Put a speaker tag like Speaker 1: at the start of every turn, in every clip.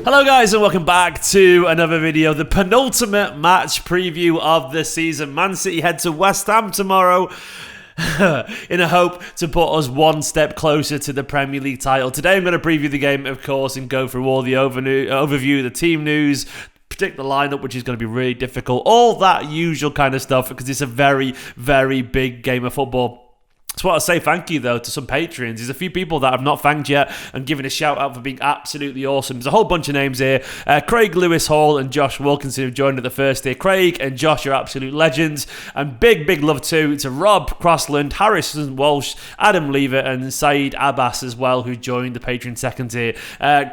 Speaker 1: Hello guys and welcome back to another video, the penultimate match preview of the season. Man City head to West Ham tomorrow in a hope to put us one step closer to the Premier League title. Today I'm going to preview the game, of course, and go through all the overview, the team news, predict the lineup, which is going to be really difficult, all that usual kind of stuff, because it's a very, very big game of football. Just want to say thank you, though, to some Patreons. There's a few people that I've not thanked yet and given a shout out for being absolutely awesome. There's a whole bunch of names here. Craig Lewis Hall and Josh Wilkinson have joined at the first tier. Craig and Josh are absolute legends. And big love too to Rob Crossland, Harrison Walsh, Adam Lever and Saeed Abbas as well, who joined the Patreon second tier.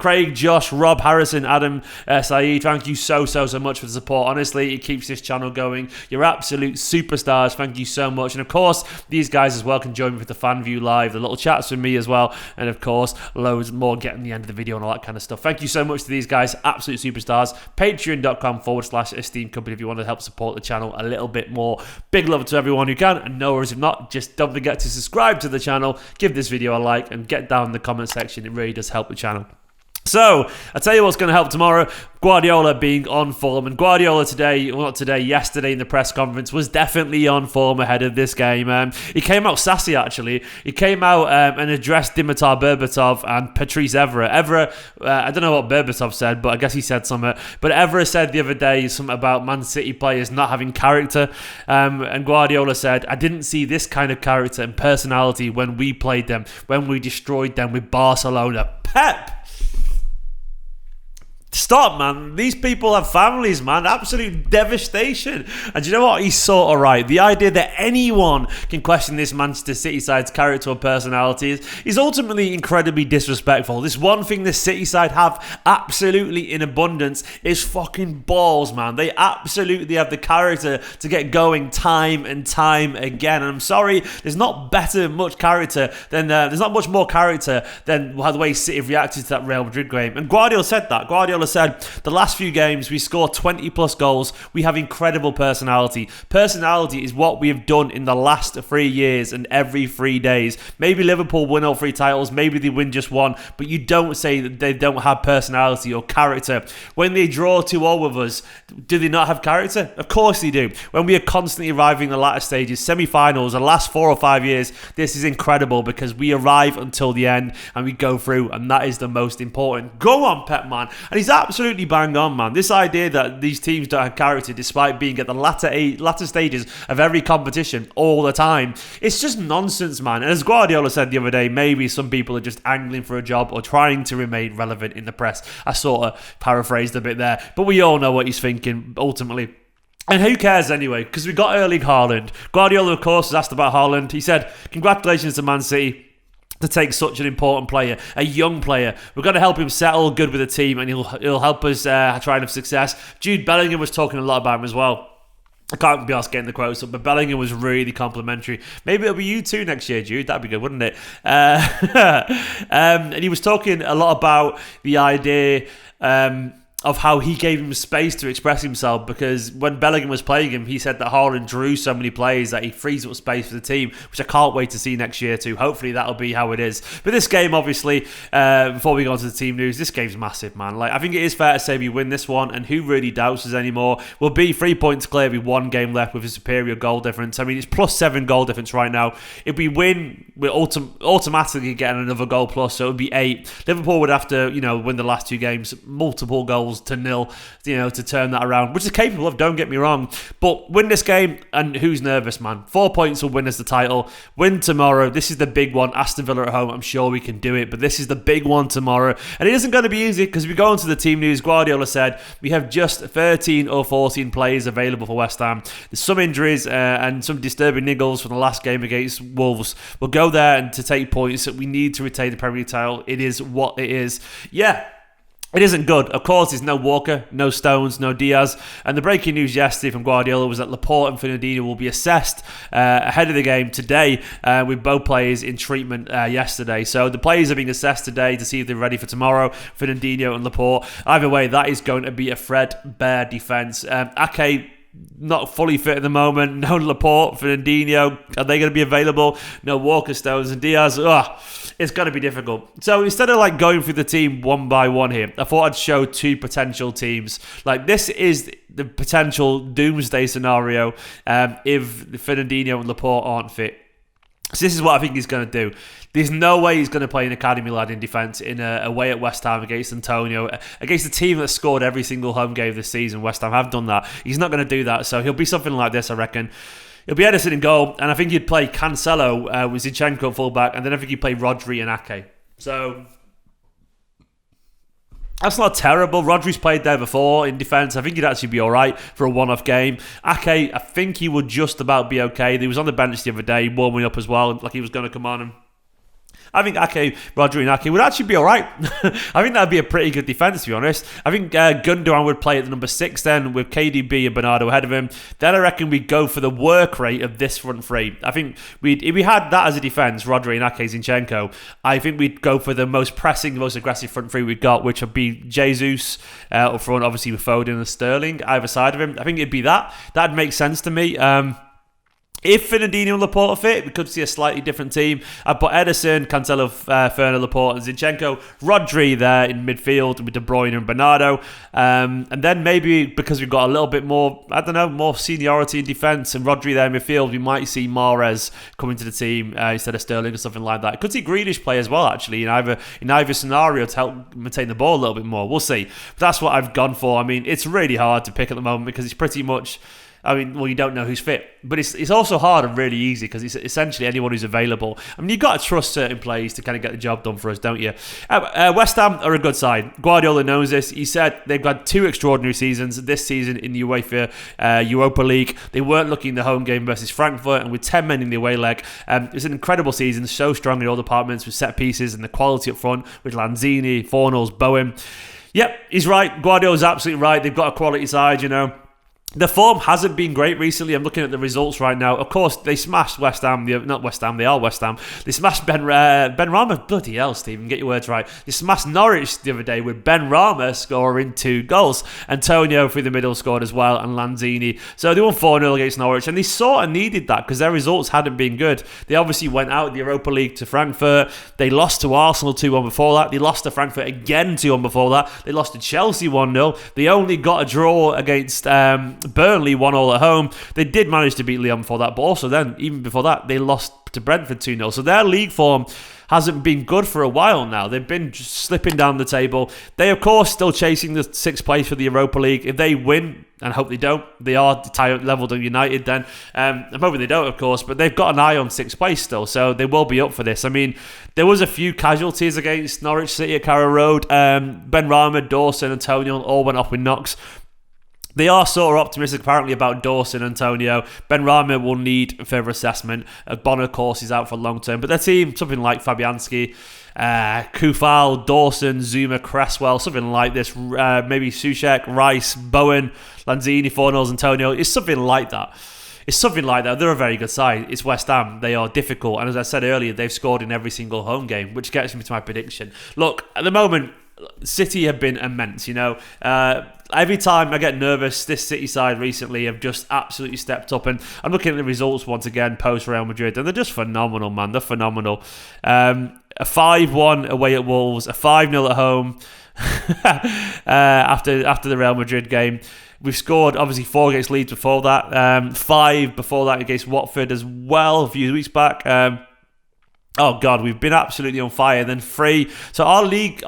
Speaker 1: Craig, Josh, Rob, Harrison, Adam, Saeed, thank you so much for the support. Honestly, it keeps this channel going. You're absolute superstars. Thank you so much. And of course, these guys as well can join me for the fan view live, the little chats with me as well, and of course loads more getting the end of the video and all that kind of stuff. Thank you so much to these guys, absolute superstars. Patreon.com/Esteemed Company if you want to help support the channel a little bit more. Big love to everyone who can, and no worries if not, just don't forget to subscribe to the channel, give this video a like, and get down in the comment section. It really does help the channel. So, I'll tell you what's going to help tomorrow. Guardiola being on form. And Guardiola today, well not today, yesterday in the press conference, was definitely on form ahead of this game. He came out sassy, actually. He came out and addressed Dimitar Berbatov and Patrice Evra. I don't know what Berbatov said, but I guess he said something. But Evra said the other day something about Man City players not having character. And Guardiola said, I didn't see this kind of character and personality when we played them, when we destroyed them with Barcelona. Pep! Stop, man. These people have families, man. Absolute devastation. And you know what? He's sort of right. The idea that anyone can question this Manchester City side's character or personality is ultimately incredibly disrespectful. This one thing the City side have absolutely in abundance is fucking balls, man. They absolutely have the character to get going time and time again. And I'm sorry, there's not much more character than the way City reacted to that Real Madrid game. And Guardiola said that. Guardiola said, the last few games we scored 20 plus goals. We have incredible personality. Personality is what we have done in the last 3 years and every 3 days. Maybe Liverpool win all 3 titles, maybe they win just one, but you don't say that they don't have personality or character. When they draw 2-2 with us, do they not have character? Of course they do. When we are constantly arriving in the latter stages, semi-finals, the last 4 or 5 years, this is incredible because we arrive until the end and we go through, and that is the most important. Go on, Pep, man. And he's absolutely bang on, man. This idea that these teams don't have character despite being at the latter stages of every competition all the time, it's just nonsense, man. And as Guardiola said the other day, maybe some people are just angling for a job or trying to remain relevant in the press. I sort of paraphrased a bit there, but we all know what he's thinking ultimately. And who cares anyway, because we got Erling Haaland. Guardiola, of course, was asked about Haaland. He said, congratulations to Man City to take such an important player, a young player. We're going to help him settle good with the team, and he'll help us try and have success. Jude Bellingham was talking a lot about him as well. I can't be asked getting the quotes up, but Bellingham was really complimentary. Maybe it'll be you too next year, Jude. That'd be good, wouldn't it? And he was talking a lot about the idea of how he gave him space to express himself, because when Bellingham was playing him, he said that Haaland drew so many players that he frees up space for the team, which I can't wait to see next year too. Hopefully that'll be how it is. But this game, obviously, before we go on to the team news, this game's massive, man. Like, I think it is fair to say we win this one, and who really doubts us anymore? We'll be 3 points clear with 1 game left with a superior goal difference. I mean, it's +7 goal difference right now. If we win, we're automatically getting another goal plus, so it would be 8. Liverpool would have to, win the last 2 games, multiple goals to nil, to turn that around, which is capable of, don't get me wrong. But win this game, and who's nervous, man? 4 points will win us the title. Win tomorrow. This is the big one. Aston Villa at home. I'm sure we can do it, but this is the big one tomorrow. And it isn't going to be easy, because we go into the team news. Guardiola said we have just 13 or 14 players available for West Ham. There's some injuries and some disturbing niggles from the last game against Wolves. We'll go there and to take points. We need to retain the Premier League title. It is what it is. Yeah. It isn't good. Of course, there's no Walker, no Stones, no Diaz. And the breaking news yesterday from Guardiola was that Laporte and Fernandinho will be assessed ahead of the game today, with both players in treatment yesterday. So the players are being assessed today to see if they're ready for tomorrow, Fernandinho and Laporte. Either way, that is going to be a threadbare defence. Ake not fully fit at the moment. No Laporte, Fernandinho, are they going to be available? No Walker, Stones and Diaz. It's going to be difficult. So instead of like going through the team one by one here, I thought I'd show two potential teams. Like this is the potential doomsday scenario if Fernandinho and Laporte aren't fit. So this is what I think he's going to do. There's no way he's going to play an academy lad in defence in away at West Ham against Antonio, against a team that scored every single home game this season. West Ham have done that. He's not going to do that, so he'll be something like this, I reckon. It'll be Ederson in goal, and I think he'd play Cancelo with Zinchenko at full-back, and then I think he'd play Rodri and Ake. So that's not terrible. Rodri's played there before in defence. I think he'd actually be all right for a one-off game. Ake, I think he would just about be okay. He was on the bench the other day, warming up as well, like he was going to come on and I think Ake, Rodri and Ake would actually be all right. I think that would be a pretty good defence, to be honest. I think Gundogan would play at the number 6 then, with KDB and Bernardo ahead of him. Then I reckon we'd go for the work rate of this front three. I think if we had that as a defence, Rodri and Ake, Zinchenko, I think we'd go for the most pressing, the most aggressive front three we've got, which would be Jesus up front, obviously with Foden and Sterling either side of him. I think it'd be that. That'd make sense to me. If Fernandinho and Laporte are fit, we could see a slightly different team. I'd put Ederson, Cancelo, Ferner, Laporte and Zinchenko. Rodri there in midfield with De Bruyne and Bernardo. And then maybe because we've got a little bit more, more seniority in defence and Rodri there in midfield, we might see Mahrez coming to the team instead of Sterling or something like that. Could see Grealish play as well, actually, in either scenario to help maintain the ball a little bit more. We'll see. But that's what I've gone for. I mean, it's really hard to pick at the moment because it's pretty much... you don't know who's fit. But it's also hard and really easy because it's essentially anyone who's available. I mean, you've got to trust certain players to kind of get the job done for us, don't you? West Ham are a good side. Guardiola knows this. He said they've had 2 extraordinary seasons this season in the UEFA Europa League. They weren't looking in the home game versus Frankfurt, and with 10 men in the away leg, it's an incredible season, so strong in all departments with set pieces and the quality up front with Lanzini, Fornals, Bowen. Yep, he's right. Guardiola's absolutely right. They've got a quality side, The form hasn't been great recently. I'm looking at the results right now. Of course, they smashed West Ham. Not West Ham, they are West Ham. They smashed Ben Rama. Bloody hell, Stephen, get your words right. They smashed Norwich the other day with Ben Rama scoring 2 goals. Antonio through the middle scored as well, and Lanzini. So they won 4-0 against Norwich, and they sort of needed that because their results hadn't been good. They obviously went out of the Europa League to Frankfurt. They lost to Arsenal 2-1 before that. They lost to Frankfurt again 2-1 before that. They lost to Chelsea 1-0. They only got a draw against... Burnley 1-1 at home. They did manage to beat Lyon before that, but also then, even before that, they lost to Brentford 2-0. So their league form hasn't been good for a while now. They've been just slipping down the table. They, of course, still chasing the 6th place for the Europa League. If they win, and I hope they don't, they are level to United then. I'm hoping they don't, of course, but they've got an eye on 6th place still, so they will be up for this. I mean, there was a few casualties against Norwich City at Carrow Road. Ben Rama, Dawson, Antonio all went off with knocks. They are sort of optimistic apparently about Dawson and Antonio. Ben Rama will need further assessment. Bonner, of course, is out for long term. But their team, something like Fabianski, 𝐶𝐽, Dawson, Zuma, Cresswell, something like this. Maybe Souček, Rice, Bowen, Lanzini, Fornals, Antonio. It's something like that. They're a very good side. It's West Ham. They are difficult. And as I said earlier, they've scored in every single home game, which gets me to my prediction. Look, at the moment, City have been immense, Every time I get nervous, this City side recently have just absolutely stepped up. And I'm looking at the results once again post Real Madrid, and they're just phenomenal, man. They're phenomenal. A 5-1 away at Wolves, a 5-0 at home after the Real Madrid game. We've scored, obviously, 4 against Leeds before that. 5 before that against Watford as well a few weeks back. Oh, God, we've been absolutely on fire. Then 3. So our league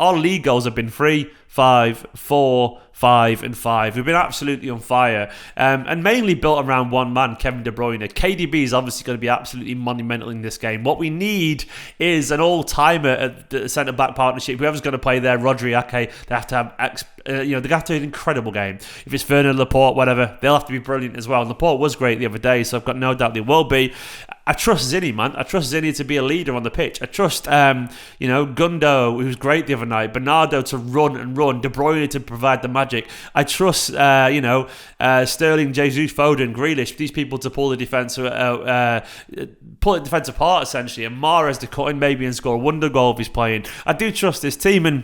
Speaker 1: goals have been 3, 5, 4, 5 and 5. We've been absolutely on fire. And mainly built around one man, Kevin De Bruyne. KDB is obviously going to be absolutely monumental in this game. What we need is an all-timer at the centre-back partnership. Whoever's going to play there, Rodri, Ake, they have to have they have to have an incredible game. If it's Fernand, Laporte, whatever, they'll have to be brilliant as well. And Laporte was great the other day, so I've got no doubt they will be. I trust Zinny, man. I trust Zinny to be a leader on the pitch. I trust, Gundo, who was great the other night, Bernardo to run and run, De Bruyne to provide the magic. I trust, Sterling, Jesus, Foden, Grealish, these people to pull the defence, pull the defence apart essentially, and Mahrez to cut in maybe and score a wonder goal if he's playing. I do trust this team, and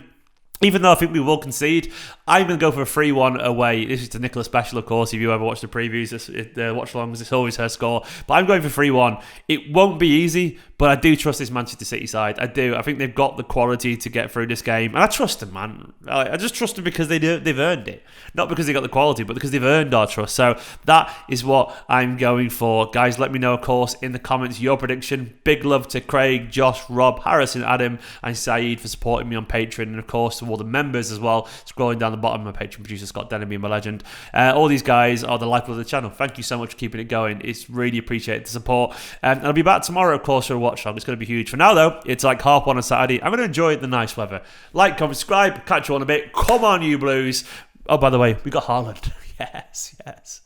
Speaker 1: Even though I think we will concede, I'm going to go for a 3-1 away. This is the Nicola special, of course. If you ever watch the previews, the watch-alongs, it's always her score. But I'm going for 3-1. It won't be easy, but I do trust this Manchester City side. I do. I think they've got the quality to get through this game. And I trust them, man. I just trust them because they've earned it. Not because they got the quality, but because they've earned our trust. So that is what I'm going for. Guys, let me know, of course, in the comments your prediction. Big love to Craig, Josh, Rob, Harrison, Adam, and Saeed for supporting me on Patreon. And, of course, to all the members as well. Scrolling down the bottom, my Patreon producer, Scott Denby, my legend. All these guys are the lifeblood of the channel. Thank you so much for keeping it going. It's really appreciated the support. And I'll be back tomorrow, of course, for a watch log. It's going to be huge. For now, though, it's like 1:30 on a Saturday. I'm going to enjoy the nice weather. Like, comment, subscribe. Catch you all in a bit. Come on, you Blues. Oh, by the way, we got Haaland. Yes.